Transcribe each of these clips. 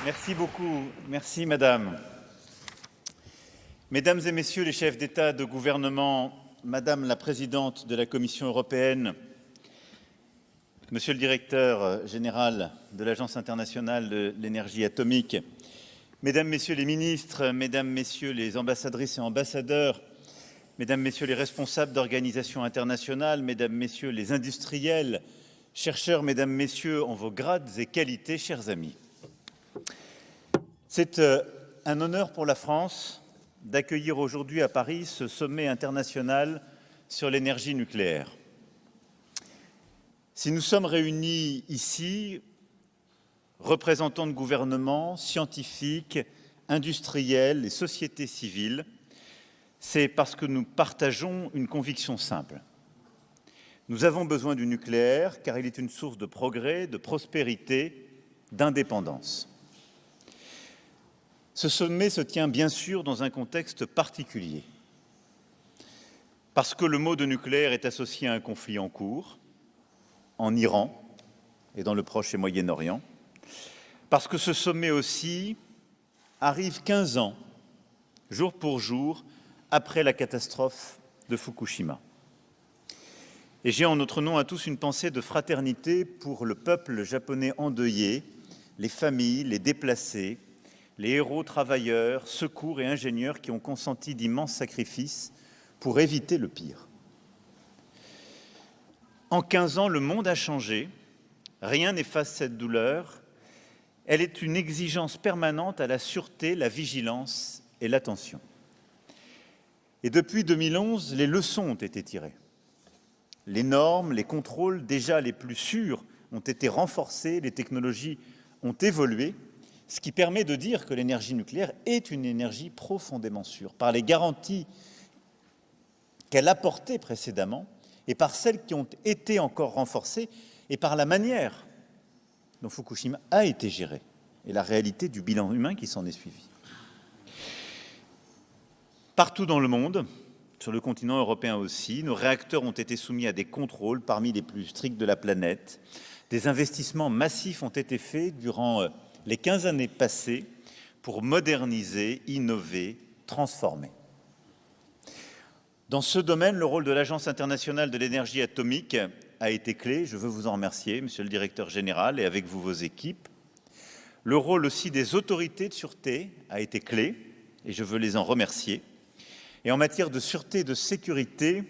Merci beaucoup. Merci, Madame. Mesdames et Messieurs les chefs d'État, de gouvernement, Madame la Présidente de la Commission européenne, Monsieur le Directeur général de l'Agence internationale de l'énergie atomique, Mesdames, Messieurs les ministres, Mesdames, Messieurs les ambassadrices et ambassadeurs, Mesdames, Messieurs les responsables d'organisations internationales, Mesdames, Messieurs les industriels, chercheurs, Mesdames, Messieurs, en vos grades et qualités, chers amis. C'est un honneur pour la France d'accueillir aujourd'hui à Paris ce sommet international sur l'énergie nucléaire. Si nous sommes réunis ici, représentants de gouvernements, scientifiques, industriels et sociétés civiles, c'est parce que nous partageons une conviction simple. Nous avons besoin du nucléaire car il est une source de progrès, de prospérité, d'indépendance. Ce sommet se tient bien sûr dans un contexte particulier, parce que le mot de nucléaire est associé à un conflit en cours, en Iran et dans le Proche et Moyen-Orient, parce que ce sommet aussi arrive 15 ans, jour pour jour, après la catastrophe de Fukushima. Et j'ai en notre nom à tous une pensée de fraternité pour le peuple japonais endeuillé, les familles, les déplacés, les héros travailleurs, secours et ingénieurs qui ont consenti d'immenses sacrifices pour éviter le pire. En 15 ans, le monde a changé, rien n'efface cette douleur, elle est une exigence permanente à la sûreté, la vigilance et l'attention. Et depuis 2011, les leçons ont été tirées. Les normes, les contrôles déjà les plus sûrs ont été renforcés, les technologies ont évolué, ce qui permet de dire que l'énergie nucléaire est une énergie profondément sûre, par les garanties qu'elle apportait précédemment et par celles qui ont été encore renforcées et par la manière dont Fukushima a été gérée et la réalité du bilan humain qui s'en est suivi. Partout dans le monde, sur le continent européen aussi, nos réacteurs ont été soumis à des contrôles parmi les plus stricts de la planète. Des investissements massifs ont été faits durant les 15 années passées pour moderniser, innover, transformer. Dans ce domaine, le rôle de l'Agence internationale de l'énergie atomique a été clé. Je veux vous en remercier, Monsieur le Directeur général, et avec vous vos équipes. Le rôle aussi des autorités de sûreté a été clé, et je veux les en remercier. Et en matière de sûreté et de sécurité,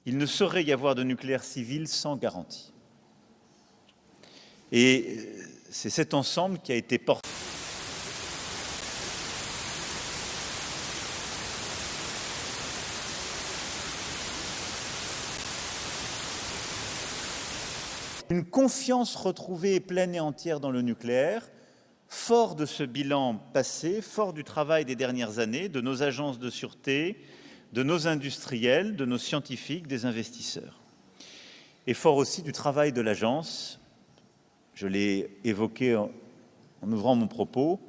il ne saurait y avoir de nucléaire civil sans garantie. Et c'est cet ensemble qui a été porté. Une confiance retrouvée pleine et entière dans le nucléaire, fort de ce bilan passé, fort du travail des dernières années, de nos agences de sûreté, de nos industriels, de nos scientifiques, des investisseurs. Et fort aussi du travail de l'agence. Je l'ai évoqué en ouvrant mon propos.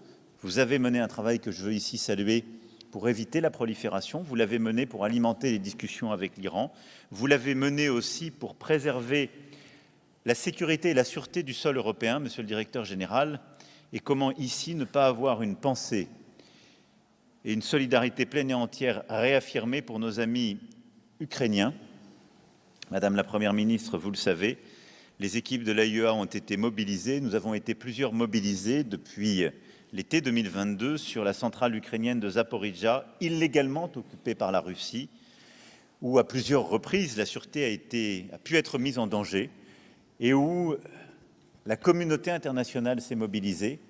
Vous avez mené un travail que je veux ici saluer pour éviter la prolifération. Vous l'avez mené pour alimenter les discussions avec l'Iran. Vous l'avez mené aussi pour préserver la sécurité et la sûreté du sol européen, Monsieur le Directeur général. Et comment ici ne pas avoir une pensée et une solidarité pleine et entière réaffirmée pour nos amis ukrainiens. Madame la Première ministre, vous le savez, les équipes de l'AIEA ont été mobilisées. Nous avons été plusieurs mobilisés depuis l'été 2022 sur la centrale ukrainienne de Zaporijia, illégalement occupée par la Russie, où à plusieurs reprises la sûreté a pu être mise en danger et où la communauté internationale s'est mobilisée,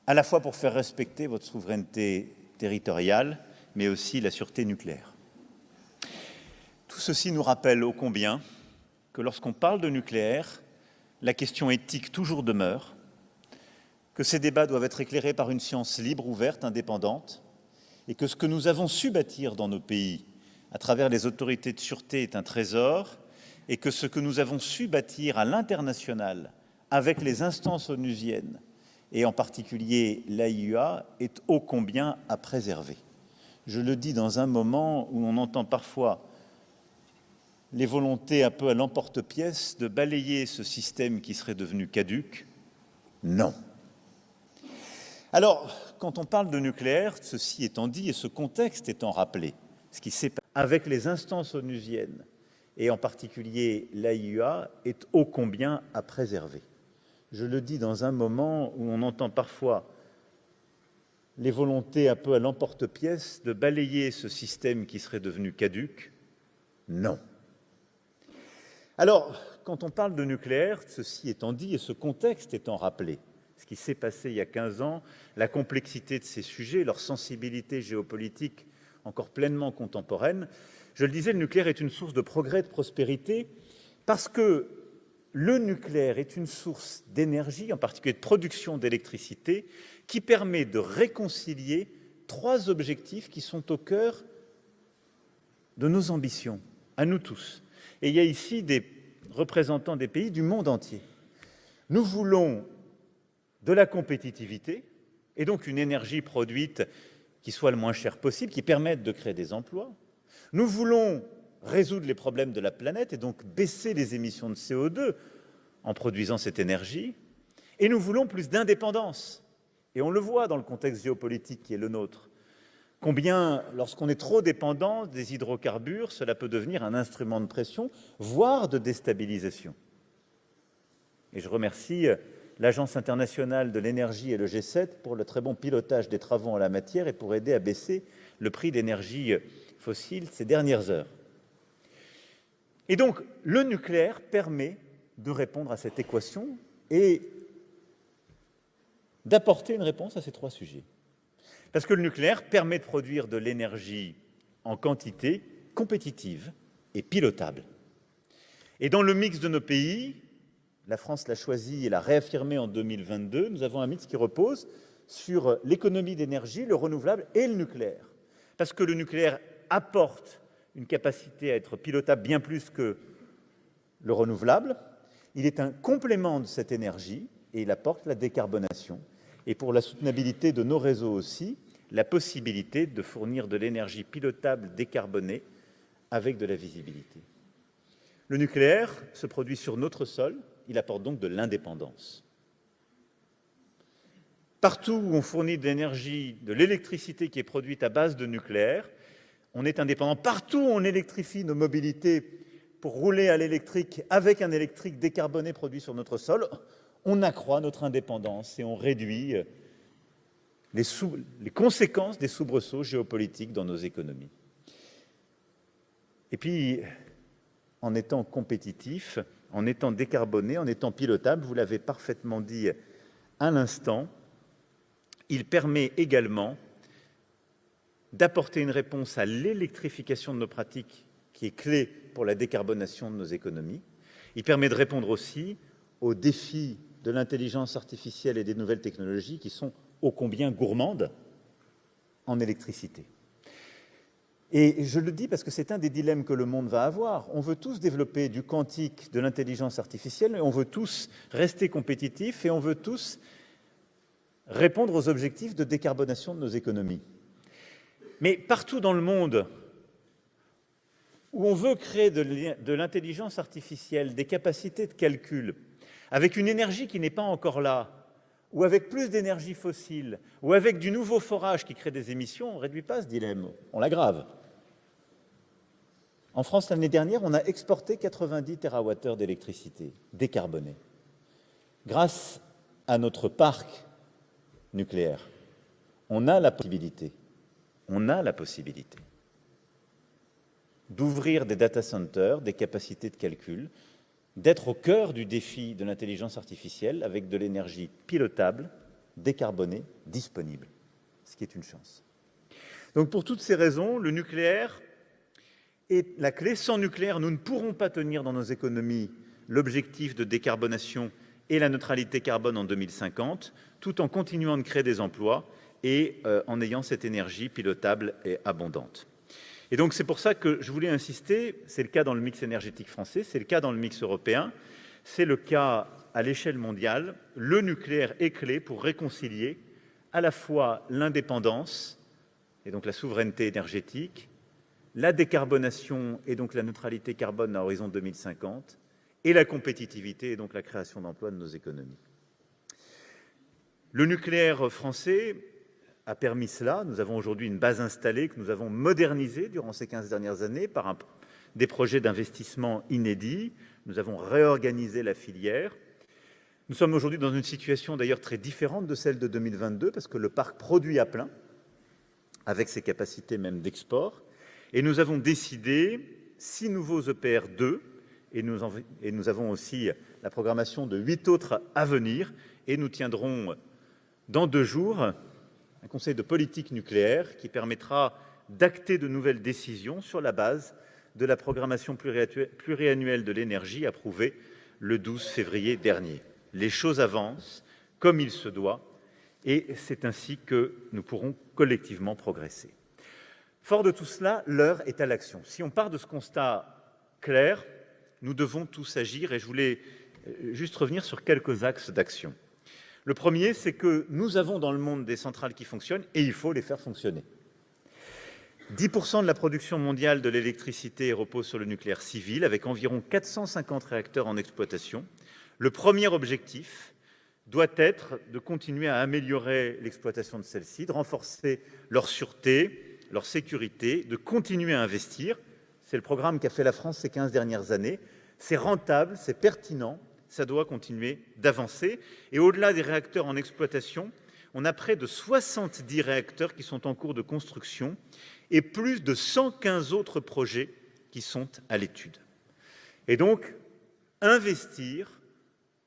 à la fois pour faire respecter votre souveraineté territoriale, mais aussi la sûreté nucléaire. Tout ceci nous rappelle ô combien que lorsqu'on parle de nucléaire, la question éthique toujours demeure, que ces débats doivent être éclairés par une science libre, ouverte, indépendante, et que ce que nous avons su bâtir dans nos pays à travers les autorités de sûreté est un trésor, et que ce que nous avons su bâtir à l'international avec les instances onusiennes, et en particulier l'AIEA, est ô combien à préserver. Je le dis dans un moment où on entend parfois les volontés un peu à l'emporte-pièce de balayer ce système qui serait devenu caduc. Non. Alors, quand on parle de nucléaire, ceci étant dit et ce contexte étant rappelé, ce qui s'est passé avec les instances onusiennes, et en particulier l'AIEA, est ô combien à préserver. Je le dis dans un moment où on entend parfois les volontés un peu à l'emporte-pièce de balayer ce système qui serait devenu caduc. Non. Alors, quand on parle de nucléaire, ceci étant dit et ce contexte étant rappelé, ce qui s'est passé il y a 15 ans, la complexité de ces sujets, leur sensibilité géopolitique encore pleinement contemporaine, je le disais, le nucléaire est une source de progrès, de prospérité, parce que le nucléaire est une source d'énergie, en particulier de production d'électricité, qui permet de réconcilier 3 objectifs qui sont au cœur de nos ambitions, à nous tous. Et il y a ici des représentants des pays du monde entier. Nous voulons de la compétitivité, et donc une énergie produite qui soit le moins chère possible, qui permette de créer des emplois. Nous voulons résoudre les problèmes de la planète et donc baisser les émissions de CO2 en produisant cette énergie. Et nous voulons plus d'indépendance. Et on le voit dans le contexte géopolitique qui est le nôtre. Combien, lorsqu'on est trop dépendant des hydrocarbures, cela peut devenir un instrument de pression, voire de déstabilisation. Et je remercie l'Agence internationale de l'énergie et le G7 pour le très bon pilotage des travaux en la matière et pour aider à baisser le prix de l'énergie fossile ces dernières heures. Et donc, le nucléaire permet de répondre à cette équation et d'apporter une réponse à ces 3 sujets. Parce que le nucléaire permet de produire de l'énergie en quantité compétitive et pilotable. Et dans le mix de nos pays, la France l'a choisi et l'a réaffirmé en 2022, nous avons un mix qui repose sur l'économie d'énergie, le renouvelable et le nucléaire. Parce que le nucléaire apporte une capacité à être pilotable bien plus que le renouvelable, il est un complément de cette énergie et il apporte la décarbonation. Et pour la soutenabilité de nos réseaux aussi, la possibilité de fournir de l'énergie pilotable, décarbonée, avec de la visibilité. Le nucléaire se produit sur notre sol, il apporte donc de l'indépendance. Partout où on fournit de l'énergie, de l'électricité qui est produite à base de nucléaire, on est indépendant. Partout où on électrifie nos mobilités pour rouler à l'électrique avec un électrique décarboné produit sur notre sol, on accroît notre indépendance et on réduit les conséquences des soubresauts géopolitiques dans nos économies. Et puis, en étant compétitif, en étant décarboné, en étant pilotable, vous l'avez parfaitement dit à l'instant, il permet également d'apporter une réponse à l'électrification de nos pratiques, qui est clé pour la décarbonation de nos économies. Il permet de répondre aussi aux défis de l'intelligence artificielle et des nouvelles technologies qui sont ô combien gourmandes en électricité. Et je le dis parce que c'est un des dilemmes que le monde va avoir. On veut tous développer du quantique, de l'intelligence artificielle, et on veut tous rester compétitifs et on veut tous répondre aux objectifs de décarbonation de nos économies. Mais partout dans le monde où on veut créer de l'intelligence artificielle, des capacités de calcul, avec une énergie qui n'est pas encore là, ou avec plus d'énergie fossile, ou avec du nouveau forage qui crée des émissions, on ne réduit pas ce dilemme, on l'aggrave. En France, l'année dernière, on a exporté 90 TWh d'électricité décarbonée, grâce à notre parc nucléaire. On a la possibilité d'ouvrir des data centers, des capacités de calcul, d'être au cœur du défi de l'intelligence artificielle avec de l'énergie pilotable, décarbonée, disponible, ce qui est une chance. Donc pour toutes ces raisons, le nucléaire est la clé. Sans nucléaire, nous ne pourrons pas tenir dans nos économies l'objectif de décarbonation et la neutralité carbone en 2050, tout en continuant de créer des emplois et en ayant cette énergie pilotable et abondante. Et donc c'est pour ça que je voulais insister, c'est le cas dans le mix énergétique français, c'est le cas dans le mix européen, c'est le cas à l'échelle mondiale. Le nucléaire est clé pour réconcilier à la fois l'indépendance, et donc la souveraineté énergétique, la décarbonation et donc la neutralité carbone à horizon 2050, et la compétitivité et donc la création d'emplois de nos économies. Le nucléaire français a permis cela. Nous avons aujourd'hui une base installée que nous avons modernisée durant ces 15 dernières années par des projets d'investissement inédits. Nous avons réorganisé la filière. Nous sommes aujourd'hui dans une situation d'ailleurs très différente de celle de 2022 parce que le parc produit à plein, avec ses capacités même d'export. Et nous avons décidé 6 nouveaux EPR2 et nous avons aussi la programmation de 8 autres à venir. Et nous tiendrons dans 2 jours un conseil de politique nucléaire qui permettra d'acter de nouvelles décisions sur la base de la programmation pluriannuelle de l'énergie approuvée le 12 février dernier. Les choses avancent comme il se doit et c'est ainsi que nous pourrons collectivement progresser. Fort de tout cela, l'heure est à l'action. Si on part de ce constat clair, nous devons tous agir et je voulais juste revenir sur quelques axes d'action. Le premier, c'est que nous avons dans le monde des centrales qui fonctionnent et il faut les faire fonctionner. 10% de la production mondiale de l'électricité repose sur le nucléaire civil, avec environ 450 réacteurs en exploitation. Le premier objectif doit être de continuer à améliorer l'exploitation de celles-ci, de renforcer leur sûreté, leur sécurité, de continuer à investir. C'est le programme qu'a fait la France ces 15 dernières années. C'est rentable, c'est pertinent. Ça doit continuer d'avancer. Et au-delà des réacteurs en exploitation, on a près de 70 réacteurs qui sont en cours de construction et plus de 115 autres projets qui sont à l'étude. Et donc, investir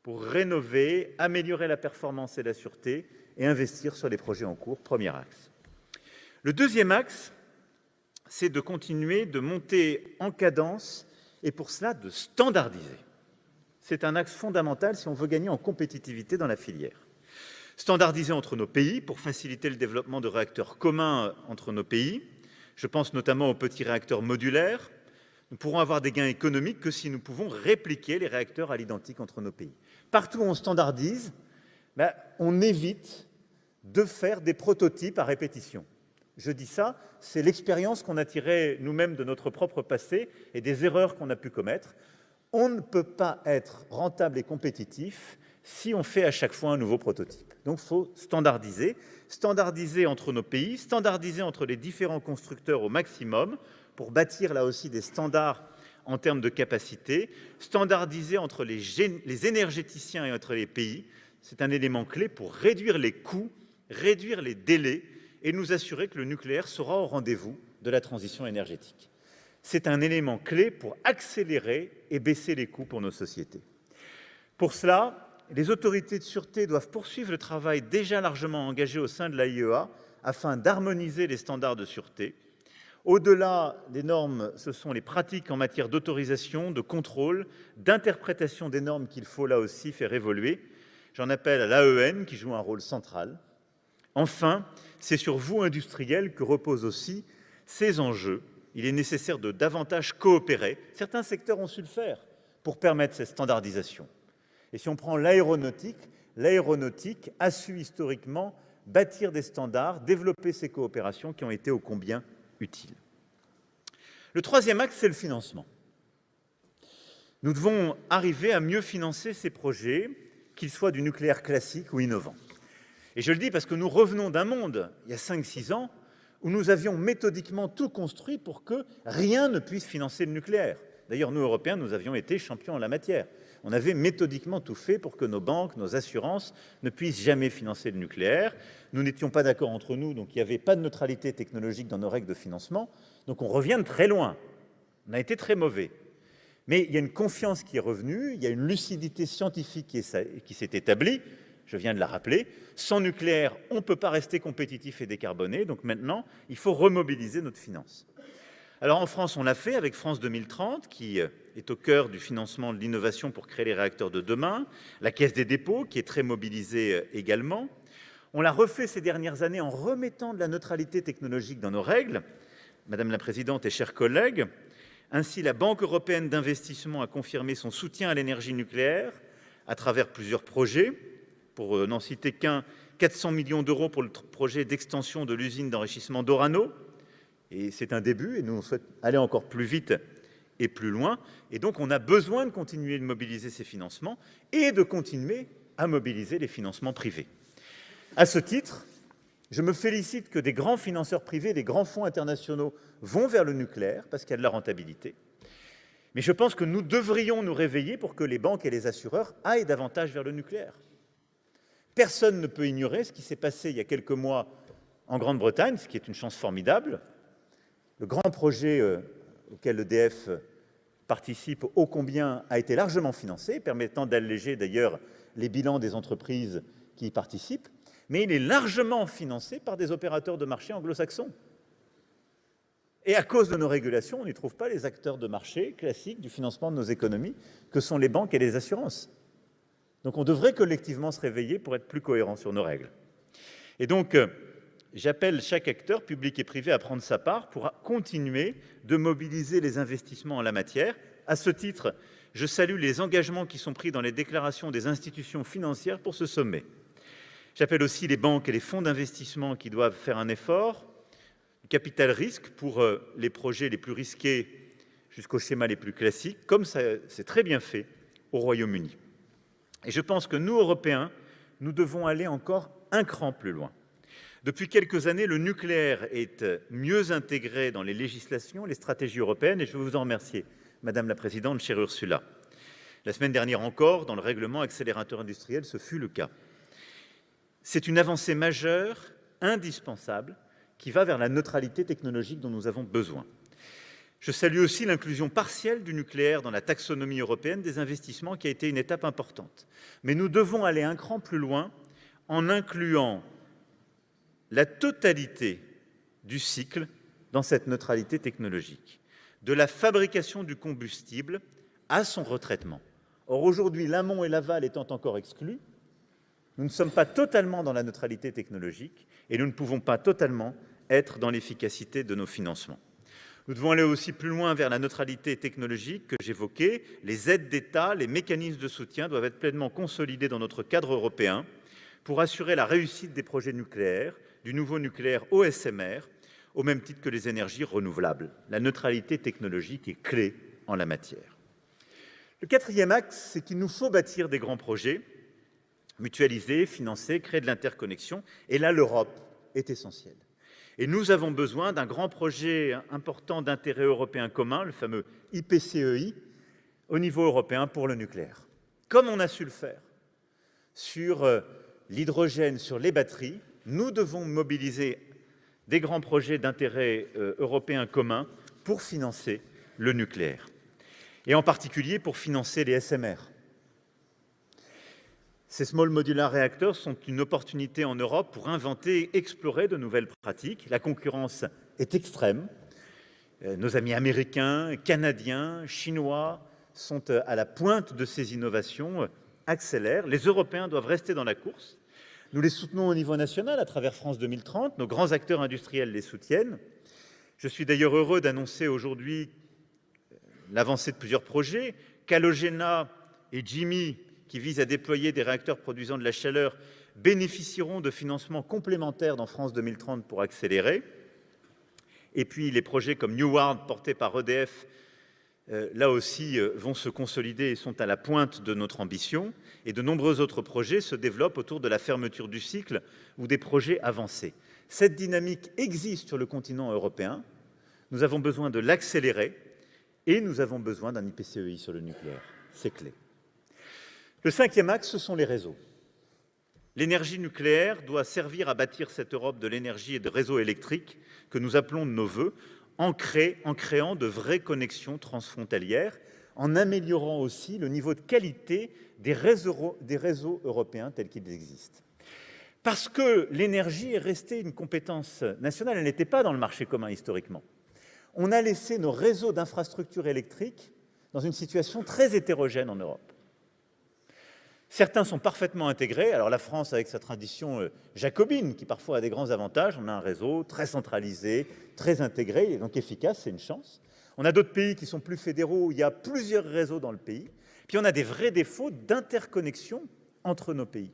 pour rénover, améliorer la performance et la sûreté et investir sur les projets en cours, premier axe. Le deuxième axe, c'est de continuer de monter en cadence et pour cela de standardiser. C'est un axe fondamental si on veut gagner en compétitivité dans la filière. Standardiser entre nos pays pour faciliter le développement de réacteurs communs entre nos pays. Je pense notamment aux petits réacteurs modulaires. Nous pourrons avoir des gains économiques que si nous pouvons répliquer les réacteurs à l'identique entre nos pays. Partout où on standardise, on évite de faire des prototypes à répétition. Je dis ça, c'est l'expérience qu'on a tirée nous-mêmes de notre propre passé et des erreurs qu'on a pu commettre. On ne peut pas être rentable et compétitif si on fait à chaque fois un nouveau prototype. Donc, il faut standardiser. Standardiser entre nos pays, standardiser entre les différents constructeurs au maximum pour bâtir là aussi des standards en termes de capacité, standardiser entre les énergéticiens et entre les pays. C'est un élément clé pour réduire les coûts, réduire les délais et nous assurer que le nucléaire sera au rendez-vous de la transition énergétique. C'est un élément clé pour accélérer et baisser les coûts pour nos sociétés. Pour cela, les autorités de sûreté doivent poursuivre le travail déjà largement engagé au sein de l'AIEA afin d'harmoniser les standards de sûreté. Au-delà des normes, ce sont les pratiques en matière d'autorisation, de contrôle, d'interprétation des normes qu'il faut là aussi faire évoluer. J'en appelle à l'AEN qui joue un rôle central. Enfin, c'est sur vous, industriels, que reposent aussi ces enjeux. Il est nécessaire de davantage coopérer. Certains secteurs ont su le faire pour permettre cette standardisation. Et si on prend l'aéronautique a su historiquement bâtir des standards, développer ces coopérations qui ont été ô combien utiles. Le troisième axe, c'est le financement. Nous devons arriver à mieux financer ces projets, qu'ils soient du nucléaire classique ou innovant. Et je le dis parce que nous revenons d'un monde, il y a 5-6 ans, où nous avions méthodiquement tout construit pour que rien ne puisse financer le nucléaire. D'ailleurs, nous, Européens, nous avions été champions en la matière. On avait méthodiquement tout fait pour que nos banques, nos assurances ne puissent jamais financer le nucléaire. Nous n'étions pas d'accord entre nous, donc il n'y avait pas de neutralité technologique dans nos règles de financement. Donc on revient de très loin. On a été très mauvais. Mais il y a une confiance qui est revenue, il y a une lucidité scientifique qui s'est établie. Je viens de la rappeler, sans nucléaire, on ne peut pas rester compétitif et décarboné, donc maintenant, il faut remobiliser notre finance. Alors en France, on l'a fait avec France 2030, qui est au cœur du financement de l'innovation pour créer les réacteurs de demain, la Caisse des dépôts, qui est très mobilisée également. On l'a refait ces dernières années en remettant de la neutralité technologique dans nos règles, Madame la Présidente et chers collègues. Ainsi, la Banque européenne d'investissement a confirmé son soutien à l'énergie nucléaire à travers plusieurs projets. Pour n'en citer qu'un, 400 millions d'euros pour le projet d'extension de l'usine d'enrichissement d'Orano. Et c'est un début, et nous on souhaite aller encore plus vite et plus loin. Et donc on a besoin de continuer de mobiliser ces financements et de continuer à mobiliser les financements privés. À ce titre, je me félicite que des grands financeurs privés, des grands fonds internationaux vont vers le nucléaire parce qu'il y a de la rentabilité. Mais je pense que nous devrions nous réveiller pour que les banques et les assureurs aillent davantage vers le nucléaire. Personne ne peut ignorer ce qui s'est passé il y a quelques mois en Grande-Bretagne, ce qui est une chance formidable. Le grand projet auquel EDF participe ô combien a été largement financé, permettant d'alléger d'ailleurs les bilans des entreprises qui y participent, mais il est largement financé par des opérateurs de marché anglo-saxons. Et à cause de nos régulations, on n'y trouve pas les acteurs de marché classiques du financement de nos économies, que sont les banques et les assurances. Donc on devrait collectivement se réveiller pour être plus cohérents sur nos règles. Et donc, j'appelle chaque acteur, public et privé, à prendre sa part pour continuer de mobiliser les investissements en la matière. À ce titre, je salue les engagements qui sont pris dans les déclarations des institutions financières pour ce sommet. J'appelle aussi les banques et les fonds d'investissement qui doivent faire un effort, du capital risque pour les projets les plus risqués jusqu'aux schémas les plus classiques, comme c'est très bien fait au Royaume-Uni. Et je pense que nous, Européens, nous devons aller encore un cran plus loin. Depuis quelques années, le nucléaire est mieux intégré dans les législations, les stratégies européennes, et je veux vous en remercier, Madame la Présidente, chère Ursula. La semaine dernière encore, dans le règlement accélérateur industriel, ce fut le cas. C'est une avancée majeure, indispensable, qui va vers la neutralité technologique dont nous avons besoin. Je salue aussi l'inclusion partielle du nucléaire dans la taxonomie européenne des investissements, qui a été une étape importante. Mais nous devons aller un cran plus loin en incluant la totalité du cycle dans cette neutralité technologique, de la fabrication du combustible à son retraitement. Or, aujourd'hui, l'amont et l'aval étant encore exclus, nous ne sommes pas totalement dans la neutralité technologique et nous ne pouvons pas totalement être dans l'efficacité de nos financements. Nous devons aller aussi plus loin vers la neutralité technologique que j'évoquais. Les aides d'État, les mécanismes de soutien doivent être pleinement consolidés dans notre cadre européen pour assurer la réussite des projets nucléaires, du nouveau nucléaire au SMR, au même titre que les énergies renouvelables. La neutralité technologique est clé en la matière. Le quatrième axe, c'est qu'il nous faut bâtir des grands projets, mutualiser, financer, créer de l'interconnexion. Et là, l'Europe est essentielle. Et nous avons besoin d'un grand projet important d'intérêt européen commun, le fameux IPCEI, au niveau européen pour le nucléaire. Comme on a su le faire sur l'hydrogène, sur les batteries, nous devons mobiliser des grands projets d'intérêt européen commun pour financer le nucléaire. Et en particulier pour financer les SMR. Ces Small Modular Reactors sont une opportunité en Europe pour inventer et explorer de nouvelles pratiques. La concurrence est extrême. Nos amis américains, canadiens, chinois sont à la pointe de ces innovations, accélèrent. Les Européens doivent rester dans la course. Nous les soutenons au niveau national à travers France 2030. Nos grands acteurs industriels les soutiennent. Je suis d'ailleurs heureux d'annoncer aujourd'hui l'avancée de plusieurs projets. Calogena et Jimmy, qui visent à déployer des réacteurs produisant de la chaleur, bénéficieront de financements complémentaires dans France 2030 pour accélérer. Et puis les projets comme Neward, portés par EDF, là aussi vont se consolider et sont à la pointe de notre ambition. Et de nombreux autres projets se développent autour de la fermeture du cycle ou des projets avancés. Cette dynamique existe sur le continent européen. Nous avons besoin de l'accélérer et nous avons besoin d'un IPCEI sur le nucléaire. C'est clé. Le cinquième axe, ce sont les réseaux. L'énergie nucléaire doit servir à bâtir cette Europe de l'énergie et de réseaux électriques que nous appelons de nos vœux, en créant de vraies connexions transfrontalières, en améliorant aussi le niveau de qualité des réseaux européens tels qu'ils existent. Parce que l'énergie est restée une compétence nationale, elle n'était pas dans le marché commun historiquement. On a laissé nos réseaux d'infrastructures électriques dans une situation très hétérogène en Europe. Certains sont parfaitement intégrés. Alors la France, avec sa tradition jacobine, qui parfois a des grands avantages, on a un réseau très centralisé, très intégré, et donc efficace, c'est une chance. On a d'autres pays qui sont plus fédéraux, où il y a plusieurs réseaux dans le pays. Puis on a des vrais défauts d'interconnexion entre nos pays.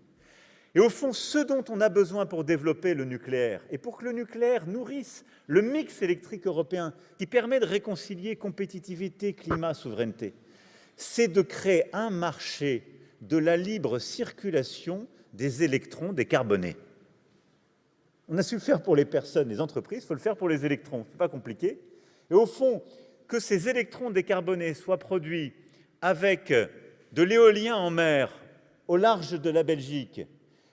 Et au fond, ce dont on a besoin pour développer le nucléaire, et pour que le nucléaire nourrisse le mix électrique européen, qui permet de réconcilier compétitivité, climat, souveraineté, c'est de créer un marché de la libre circulation des électrons décarbonés. On a su le faire pour les personnes, les entreprises, il faut le faire pour les électrons. Ce n'est pas compliqué. Et au fond, que ces électrons décarbonés soient produits avec de l'éolien en mer, au large de la Belgique,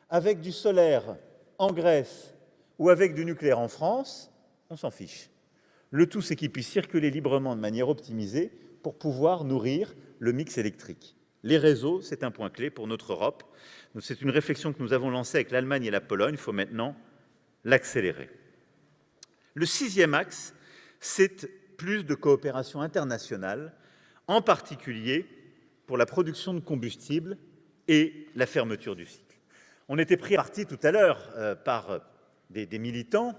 avec du solaire en Grèce ou avec du nucléaire en France, on s'en fiche. Le tout, c'est qu'ils puissent circuler librement de manière optimisée pour pouvoir nourrir le mix électrique. Les réseaux, c'est un point clé pour notre Europe. C'est une réflexion que nous avons lancée avec l'Allemagne et la Pologne. Il faut maintenant l'accélérer. Le 6e axe, c'est plus de coopération internationale, en particulier pour la production de combustibles et la fermeture du cycle. On était pris à partie tout à l'heure par des militants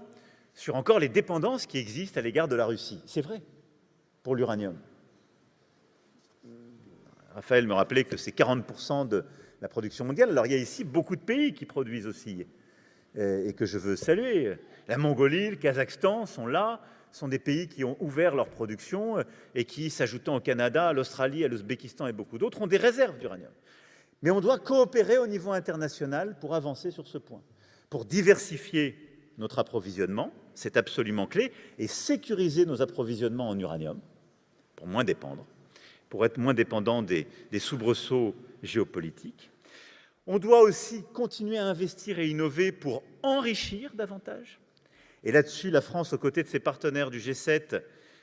sur encore les dépendances qui existent à l'égard de la Russie. C'est vrai, pour l'uranium. Raphaël me rappelait que c'est 40% de la production mondiale. Alors il y a ici beaucoup de pays qui produisent aussi et que je veux saluer. La Mongolie, le Kazakhstan sont là, sont des pays qui ont ouvert leur production et qui, s'ajoutant au Canada, à l'Australie, à l'Ouzbékistan et beaucoup d'autres, ont des réserves d'uranium. Mais on doit coopérer au niveau international pour avancer sur ce point, pour diversifier notre approvisionnement, c'est absolument clé, et sécuriser nos approvisionnements en uranium, pour moins dépendre, pour être moins dépendant des soubresauts géopolitiques. On doit aussi continuer à investir et innover pour enrichir davantage. Et là-dessus, la France, aux côtés de ses partenaires du G7,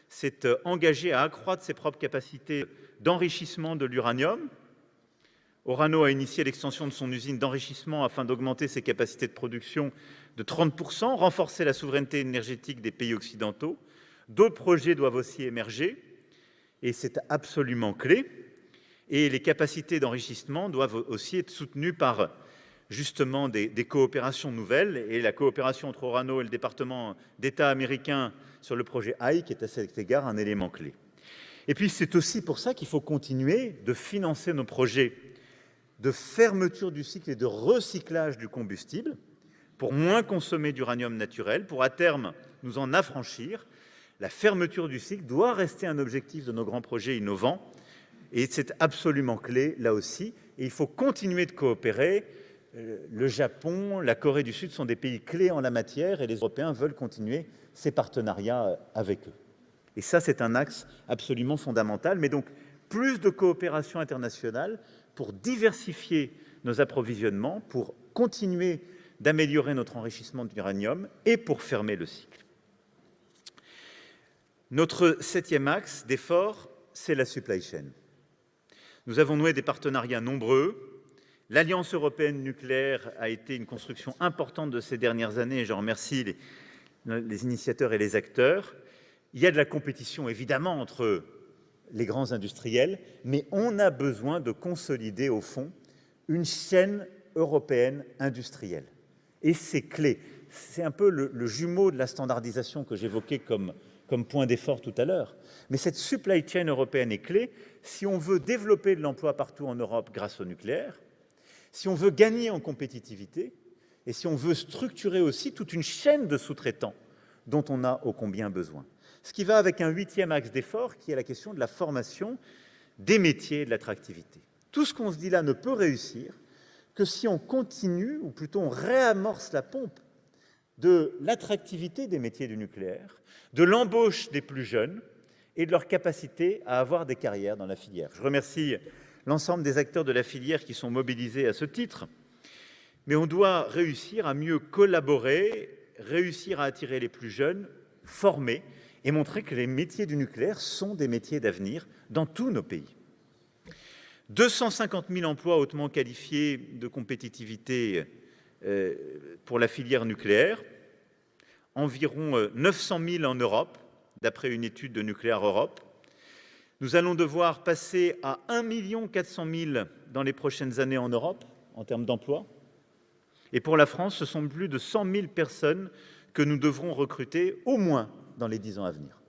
s'est engagée à accroître ses propres capacités d'enrichissement de l'uranium. Orano a initié l'extension de son usine d'enrichissement afin d'augmenter ses capacités de production de 30%, renforcer la souveraineté énergétique des pays occidentaux. D'autres projets doivent aussi émerger, et c'est absolument clé. Et les capacités d'enrichissement doivent aussi être soutenues par justement des coopérations nouvelles. Et la coopération entre Orano et le département d'État américain sur le projet Ike est à cet égard un élément clé. Et puis c'est aussi pour ça qu'il faut continuer de financer nos projets de fermeture du cycle et de recyclage du combustible pour moins consommer d'uranium naturel, pour à terme nous en affranchir. La fermeture du cycle doit rester un objectif de nos grands projets innovants et c'est absolument clé là aussi. Et il faut continuer de coopérer. Le Japon, la Corée du Sud sont des pays clés en la matière et les Européens veulent continuer ces partenariats avec eux. Et ça, c'est un axe absolument fondamental. Mais donc, plus de coopération internationale pour diversifier nos approvisionnements, pour continuer d'améliorer notre enrichissement d'uranium et pour fermer le cycle. Notre 7e axe d'effort, c'est la supply chain. Nous avons noué des partenariats nombreux. L'Alliance européenne nucléaire a été une construction importante de ces dernières années et je remercie les initiateurs et les acteurs. Il y a de la compétition évidemment entre les grands industriels, mais on a besoin de consolider au fond une chaîne européenne industrielle. Et c'est clé. C'est un peu le jumeau de la standardisation que j'évoquais comme point d'effort tout à l'heure. Mais cette supply chain européenne est clé si on veut développer de l'emploi partout en Europe grâce au nucléaire, si on veut gagner en compétitivité et si on veut structurer aussi toute une chaîne de sous-traitants dont on a ô combien besoin. Ce qui va avec un 8e axe d'effort qui est la question de la formation des métiers et de l'attractivité. Tout ce qu'on se dit là ne peut réussir que si on continue, ou plutôt on réamorce la pompe de l'attractivité des métiers du nucléaire, de l'embauche des plus jeunes et de leur capacité à avoir des carrières dans la filière. Je remercie l'ensemble des acteurs de la filière qui sont mobilisés à ce titre, mais on doit réussir à mieux collaborer, réussir à attirer les plus jeunes, former et montrer que les métiers du nucléaire sont des métiers d'avenir dans tous nos pays. 250 000 emplois hautement qualifiés de compétitivité pour la filière nucléaire, environ 900 000 en Europe, d'après une étude de Nucléaire Europe. Nous allons devoir passer à 1 400 000 dans les prochaines années en Europe, en termes d'emploi. Et pour la France, ce sont plus de 100 000 personnes que nous devrons recruter, au moins dans les 10 ans à venir.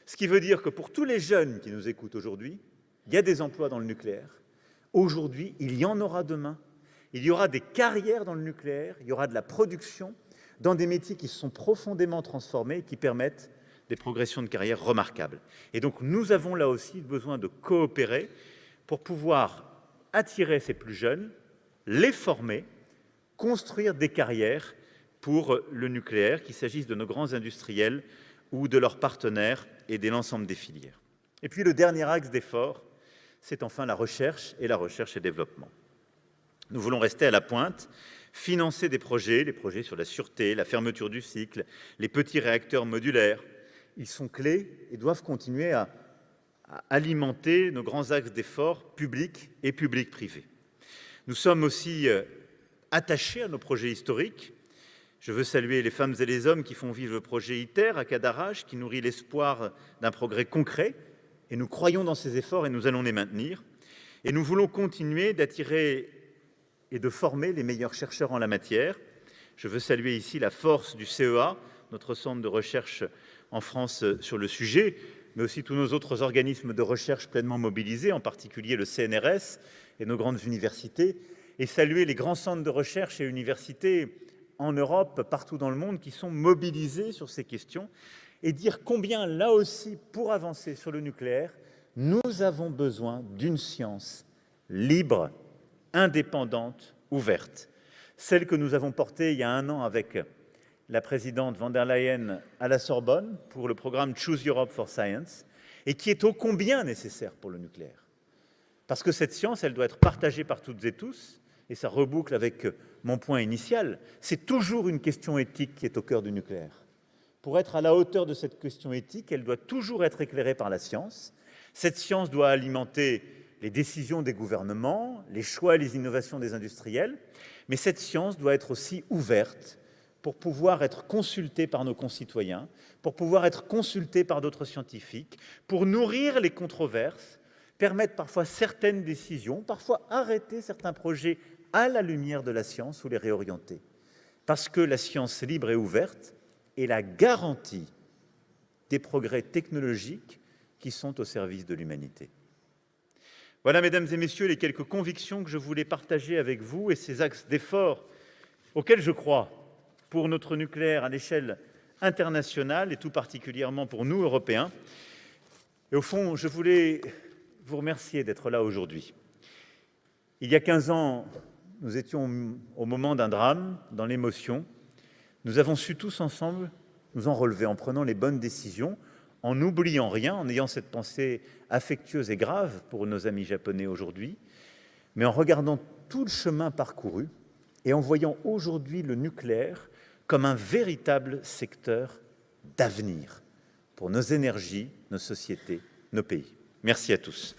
Ce qui veut dire que pour tous les jeunes qui nous écoutent aujourd'hui, il y a des emplois dans le nucléaire. Aujourd'hui, il y en aura demain. Il y aura des carrières dans le nucléaire, il y aura de la production dans des métiers qui se sont profondément transformés et qui permettent des progressions de carrière remarquables. Et donc, nous avons là aussi besoin de coopérer pour pouvoir attirer ces plus jeunes, les former, construire des carrières pour le nucléaire, qu'il s'agisse de nos grands industriels ou de leurs partenaires et de l'ensemble des filières. Et puis le dernier axe d'effort, c'est enfin la recherche et développement. Nous voulons rester à la pointe, financer des projets, les projets sur la sûreté, la fermeture du cycle, les petits réacteurs modulaires. Ils sont clés et doivent continuer à alimenter nos grands axes d'efforts publics et publics-privés. Nous sommes aussi attachés à nos projets historiques. Je veux saluer les femmes et les hommes qui font vivre le projet ITER à Cadarache, qui nourrit l'espoir d'un progrès concret. Et nous croyons dans ces efforts et nous allons les maintenir. Et nous voulons continuer d'attirer et de former les meilleurs chercheurs en la matière. Je veux saluer ici la force du CEA, notre centre de recherche en France sur le sujet, mais aussi tous nos autres organismes de recherche pleinement mobilisés, en particulier le CNRS et nos grandes universités, et saluer les grands centres de recherche et universités en Europe, partout dans le monde, qui sont mobilisés sur ces questions, et dire combien, là aussi, pour avancer sur le nucléaire, nous avons besoin d'une science libre, indépendante, ouverte. Celle que nous avons portée il y a 1 an avec la présidente von der Leyen à la Sorbonne pour le programme Choose Europe for Science, et qui est ô combien nécessaire pour le nucléaire. Parce que cette science, elle doit être partagée par toutes et tous, et ça reboucle avec mon point initial, c'est toujours une question éthique qui est au cœur du nucléaire. Pour être à la hauteur de cette question éthique, elle doit toujours être éclairée par la science. Cette science doit alimenter les décisions des gouvernements, les choix et les innovations des industriels, mais cette science doit être aussi ouverte pour pouvoir être consultée par nos concitoyens, pour pouvoir être consultée par d'autres scientifiques, pour nourrir les controverses, permettre parfois certaines décisions, parfois arrêter certains projets à la lumière de la science ou les réorienter. Parce que la science libre et ouverte est la garantie des progrès technologiques qui sont au service de l'humanité. Voilà, mesdames et messieurs, les quelques convictions que je voulais partager avec vous et ces axes d'effort auxquels je crois pour notre nucléaire à l'échelle internationale et tout particulièrement pour nous, Européens. Et au fond, je voulais vous remercier d'être là aujourd'hui. Il y a 15 ans, nous étions au moment d'un drame, dans l'émotion. Nous avons su tous ensemble nous en relever en prenant les bonnes décisions, en n'oubliant rien, en ayant cette pensée affectueuse et grave pour nos amis japonais aujourd'hui, mais en regardant tout le chemin parcouru et en voyant aujourd'hui le nucléaire comme un véritable secteur d'avenir pour nos énergies, nos sociétés, nos pays. Merci à tous.